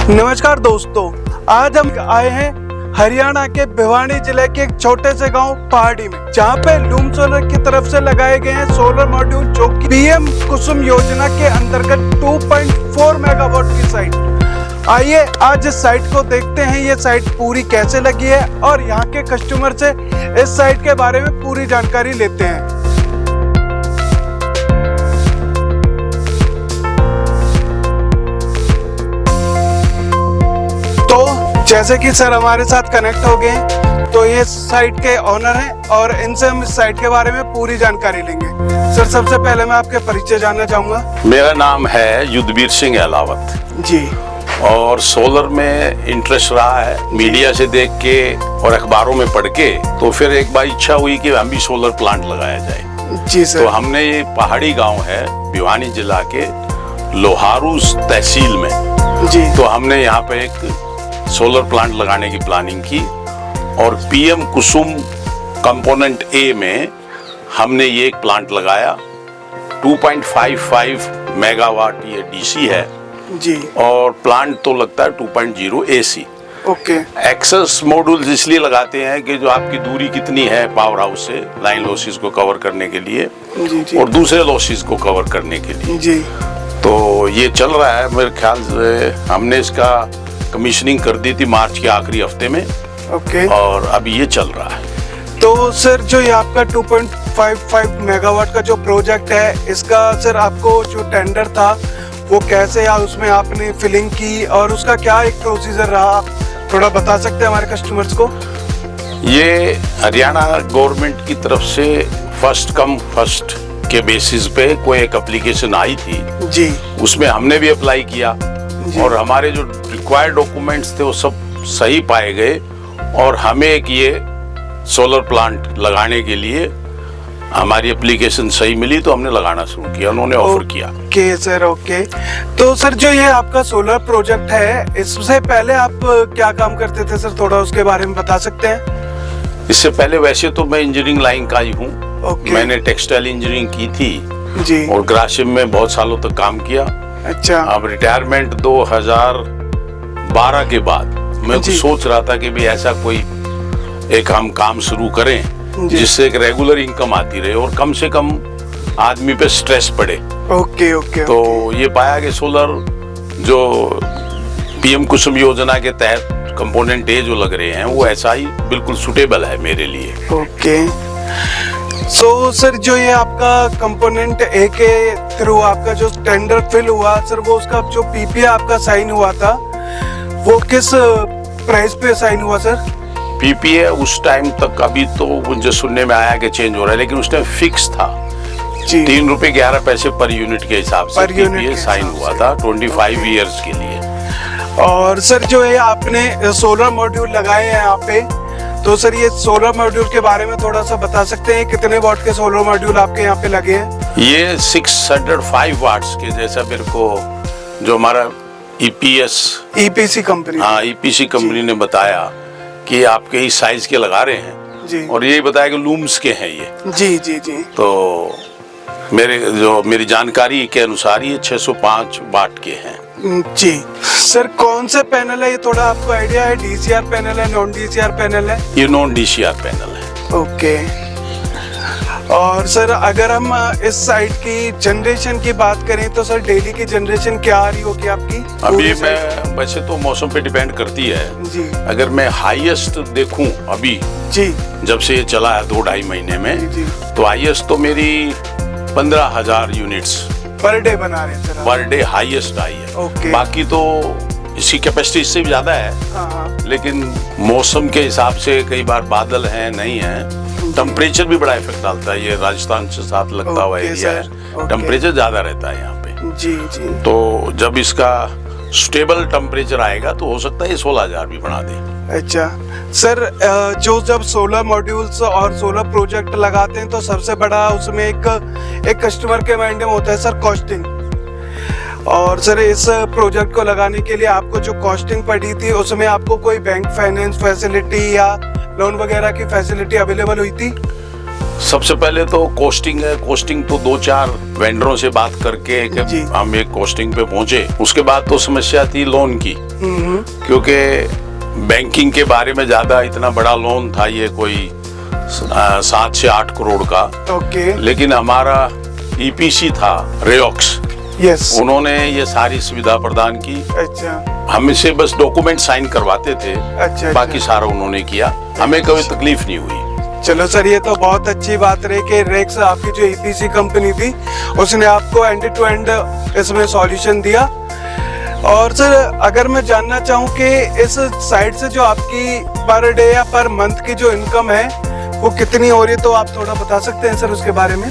नमस्कार दोस्तों, आज हम आए हैं हरियाणा के भिवानी जिले के एक छोटे से गांव पहाड़ी में, जहां पे लूम सोलर की तरफ से लगाए गए हैं सोलर मॉड्यूल, जो कि पीएम कुसुम योजना के अंतर्गत 2.4 मेगावाट की साइट। आइए आज इस साइट को देखते हैं, ये साइट पूरी कैसे लगी है और यहाँ के कस्टमर से इस साइट के बारे में पूरी जानकारी लेते हैं। जैसे कि सर हमारे साथ कनेक्ट हो गए, तो ये साइट के ओनर हैं और इनसे हम इस साइट के बारे में पूरी जानकारी लेंगे। सर सबसे पहले मैं आपके परिचय जानना चाहूंगा। मेरा नाम है युद्धवीर सिंह अहलावत जी, और सोलर में इंटरेस्ट रहा है, मीडिया से देख के और अखबारों में पढ़ के, तो फिर एक बार इच्छा हुई कि हम भी सोलर प्लांट लगाया जाए। जी सर। तो हमने ये पहाड़ी गांव है भिवानी जिला के लोहारू तहसील में जी, तो हमने यहाँ पे एक सोलर प्लांट लगाने की प्लानिंग की और पीएम कुसुम कंपोनेंट ए में हमने ये एक प्लांट लगाया। 2.55 मेगावाट ये डीसी है जी, और प्लांट तो लगता है 2.0 एसी। ओके। एक्सेस मॉड्यूल्स इसलिए लगाते हैं कि जो आपकी दूरी कितनी है पावर हाउस से लाइन लॉसेस को कवर करने के लिए जी जी, और दूसरे लॉसेस को कवर करने के लिए जी। तो ये चल रहा है। मेरे ख्याल से हमने इसका कमीशनिंग कर दी थी मार्च के आखिरी हफ्ते में, ओके। और अभी ये चल रहा है। तो सर जो ये आपका 2.55 मेगावाट का जो प्रोजेक्ट है, इसका सर आपको जो टेंडर था वो कैसे, या उसमें आपने फिलिंग की और उसका क्या एक प्रोसीजर रहा, आप थोड़ा बता सकते हैं हमारे कस्टमर्स को? ये हरियाणा गवर्नमेंट की तरफ से फर्स्ट कम फर्स्ट के बेसिस पे कोई एक एप्लीकेशन आई थी जी, उसमें हमने भी अप्लाई किया और हमारे जो रिक्वायर्ड डॉक्यूमेंट्स थे वो सब सही पाए गए और हमें एक ये सोलर प्लांट लगाने के लिए हमारी एप्लीकेशन सही मिली, तो हमने लगाना शुरू किया, उन्होंने ऑफर किया। Okay sir, okay. तो सर जो ये आपका सोलर प्रोजेक्ट है, इससे पहले आप क्या काम करते थे सर, थोड़ा उसके बारे में बता सकते हैं? इससे पहले वैसे तो मैं इंजीनियरिंग लाइन का ही हूँ। ओके। मैंने टेक्सटाइल इंजीनियरिंग की थी जी, और ग्रासिम में बहुत सालों तक काम किया। अच्छा। अब रिटायरमेंट 2012 के बाद मैं कुछ सोच रहा था कि भी ऐसा कोई एक हम काम शुरू करें जिससे एक रेगुलर इनकम आती रहे और कम से कम आदमी पे स्ट्रेस पड़े। Okay okay. तो ये पाया कि सोलर जो पीएम कुसुम योजना के तहत कंपोनेंट ए जो लग रहे हैं वो ऐसा ही बिल्कुल सुटेबल है मेरे लिए। ओके। सो सर जो ये आपका कंपोनेंट ए के थ्रू आपका जो टेंडर फिल हुआ सर, वो उसका जो पीपीए आपका साइन हुआ था वो किस प्राइस पे साइन हुआ सर? पीपीए उस टाइम तक, अभी तो मुझे सुनने में आया कि चेंज हो रहा है, लेकिन उस टाइम फिक्स था जी, 3 रुपए 11 पैसे पर यूनिट के हिसाब से पीपीए साइन हुआ था 25 ईयर्स के लिए। और सर जो ये आपने सोलर मॉड्यूल लगाए हैं यहाँ पे, तो सर ये सोलर मॉड्यूल के बारे में थोड़ा सा बता सकते हैं, कितने वाट के सोलर मॉड्यूल आपके यहाँ पे लगे हैं? ये 605 वाट्स के, जैसा मेरे को जो हमारा ईपीसी कंपनी, हाँ ईपीसी कंपनी ने बताया कि आपके इस साइज के लगा रहे हैं जी, और यही बताया कि लूम्स के हैं ये। जी जी जी। तो मेरी जानकारी के अनुसार ये 605 वाट के हैं जी। सर कौन से पैनल है ये, थोड़ा आपको आइडिया है? डीसीआर पैनल है, नॉन डीसीआर पैनल है? ये नॉन डीसीआर पैनल है। ओके। और सर अगर हम इस साइट की जनरेशन की बात करें तो सर डेली की जनरेशन क्या आ रही होगी आपकी? अभी मैं वैसे तो मौसम पे डिपेंड करती है जी, अगर मैं हाईएस्ट देखूं अभी जी, जब से ये चला है 2-2.5 महीने में, जी, तो हाईएस्ट तो मेरी 15,000 यूनिट्स पर डे बना रहे हैं सर? पर डे हाईएस्ट आई है। ओके। बाकी तो इसकी कैपेसिटी इससे भी ज्यादा है, हाँ, लेकिन मौसम के हिसाब से कई बार बादल हैं नहीं है, टेम्परेचर भी बड़ा इफेक्ट डालता है। ये राजस्थान से साथ लगता हुआ एरिया है, टेम्परेचर ज्यादा रहता है यहाँ पे। जी जी। तो जब इसका स्टेबल टेम्परेचर आएगा तो हो सकता है ये 16,000 भी बना दे। अच्छा सर, जो जब सोलर मॉड्यूल्स और सोलर प्रोजेक्ट लगाते हैं तो सबसे बड़ा उसमें एक कस्टमर के माइंड में होता है सर कॉस्टिंग। और सर इस प्रोजेक्ट को लगाने के लिए आपको जो कॉस्टिंग पड़ी थी उसमें आपको कोई बैंक फाइनेंस फैसिलिटी या लोन वगैरह की फैसिलिटी अवेलेबल हुई थी? सबसे पहले तो कोस्टिंग है। कोस्टिंग तो 2-4 वेंडरों से बात करके जी। हम एक कोस्टिंग पे पहुंचे। उसके बाद तो समस्या थी लोन की, क्योंकि बैंकिंग के बारे में ज्यादा इतना बड़ा लोन था ये कोई 7 से 8 करोड़ का। ओके। लेकिन हमारा ईपीसी था रेओक्स, यस। उन्होंने ये सारी सुविधा प्रदान की। अच्छा हमसे बस डॉक्यूमेंट साइन करवाते थे, अच्छा। बाकी सारा उन्होंने किया, हमें कोई तकलीफ नहीं हुई। चलो सर, ये तो बहुत अच्छी बात रही कि रेक्स आपकी जो ईपीसी कंपनी थी उसने आपको एंड टू एंड इसमें सॉल्यूशन दिया। और सर अगर मैं जानना चाहूँ कि इस साइट से जो आपकी पर डे या पर मंथ की जो इनकम है वो कितनी हो रही है, तो आप थोड़ा बता सकते हैं सर उसके बारे में?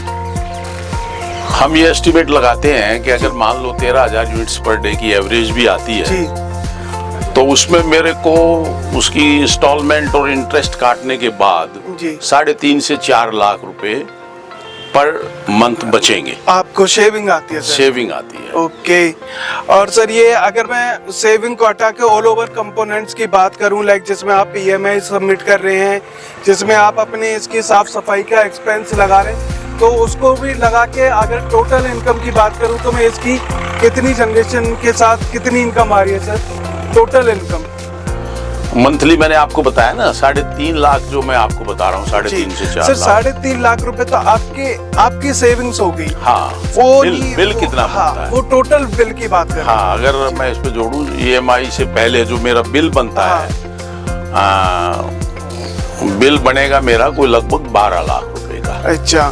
हम ये एस्टिमेट लगाते हैं कि अगर मान लो 13,000 यूनिट्स पर डे की एवरेज भी आती है जी, तो उसमें मेरे को उसकी इंस्टॉलमेंट और इंटरेस्ट काटने के बाद जी 3.5 से 4 लाख रुपए पर मंथ बचेंगे। आपको शेविंग आती है सर? सेविंग आती है। ओके। और सर ये अगर मैं सेविंग को हटा के ऑल ओवर कंपोनेंट्स की बात करूं, लाइक जिसमें आप ईएमआई सबमिट कर रहे हैं, जिसमें आप अपने इसकी साफ सफाई का एक्सपेंस लगा रहे हैं, तो उसको भी लगा के अगर टोटल इनकम की बात करूं तो मैं इसकी कितनी जनरेशन के साथ कितनी इनकम आ रही है सर, टोटल इनकम? मंथली मैंने आपको बताया ना 3.5 लाख, जो मैं आपको बता रहा हूँ 3.5 से 4 सर लाख। 3.5 लाख रुपए तो आपकी सेविंग्स हो गई। हाँ, वो बिल कितना हाँ, बनता है? वो टोटल बिल की बात कर रहे हैं। हाँ, अगर मैं इस पे जोड़ूं ईएमआई से पहले जो मेरा बिल बनता है, बिल बनेगा मेरा कोई लगभग 12 लाख रुपए का। अच्छा,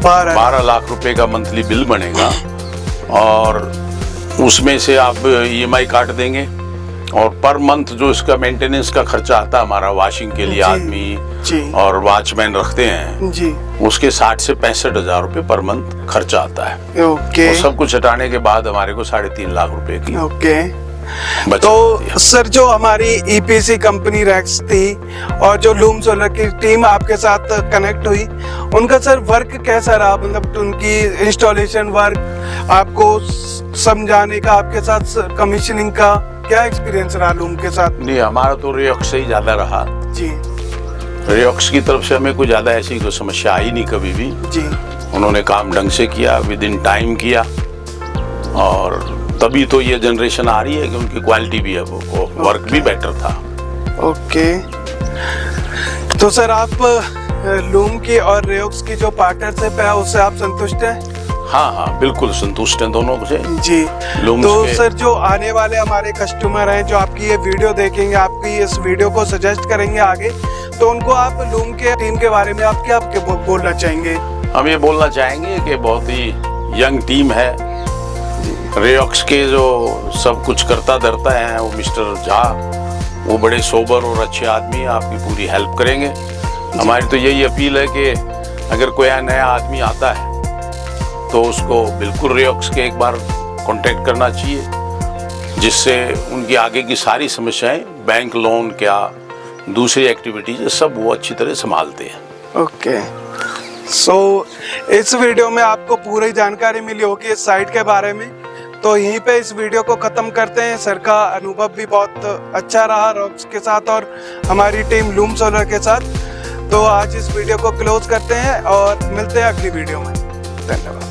12 लाख रुपए का मंथली बिल बनेगा, और उसमें से आप ईएमआई काट देंगे, और पर मंथ जो इसका मेंटेनेंस का खर्चा आता है हमारा, वॉशिंग के लिए जी, आदमी जी, और वॉचमैन रखते हैं जी, उसके 60 से 65 हजार रुपए पर मंथ खर्चा आता है। ओके। तो सब कुछ हटाने के बाद हमारे को 3.5 लाख रुपए की ओके। बचत तो होती है। सर जो हमारी ईपीसी कंपनी रेक्स थी और जो लूम सोलर की टीम आपके साथ कनेक्ट हुई, उनका सर वर्क कैसा रहा? मतलब उनकी इंस्टॉलेशन वर्क, आपको समझाने का, आपके साथ कमीशनिंग का क्या एक्सपीरियंस रहा लूम के साथ? नहीं, हमारा तो रेओक्स से ही ज्यादा रहा। जी, रेओक्स की तरफ से हमें कोई ज्यादा ऐसी कोई समस्या आई नहीं कभी भी। जी, उन्होंने काम ढंग से किया, विद इन टाइम किया, और तभी तो ये जनरेशन आ रही है कि उनकी क्वालिटी भी है, वो वर्क भी बेटर था। ओके। तो सर आप लूम की और रेओक्स की जो पार्टनरशिप है उससे आप संतुष्ट हैं? हाँ हाँ, बिल्कुल संतुष्ट हैं दोनों से। जी। लूम्स तो के- सर जो आने वाले हमारे कस्टमर हैं जो आपकी ये वीडियो देखेंगे, आपकी इस वीडियो को सजेस्ट करेंगे आगे, तो उनको आप लूम के टीम के बारे में आप क्या बोलना चाहेंगे? हम ये बोलना चाहेंगे कि बहुत ही यंग टीम है। रेओक्स के जो सब कुछ करता धरता है वो मिस्टर झा, वो बड़े सोबर और अच्छे आदमी हैं, आपकी पूरी हेल्प करेंगे। हमारी तो यही अपील है कि अगर कोई नया आदमी आता है तो उसको बिल्कुल रेओक्स के एक बार कांटेक्ट करना चाहिए, जिससे उनकी आगे की सारी समस्याएं, बैंक लोन क्या दूसरी एक्टिविटीज, सब वो अच्छी तरह संभालते हैं। ओके। सो इस वीडियो में आपको पूरी जानकारी मिली होगी इस साइट के बारे में, तो यहीं पे इस वीडियो को ख़त्म करते हैं। सर का अनुभव भी बहुत अच्छा रहा रॉक्स के साथ और हमारी टीम लूम सोलर के साथ। तो आज इस वीडियो को क्लोज करते हैं और मिलते हैं अगली वीडियो में। धन्यवाद।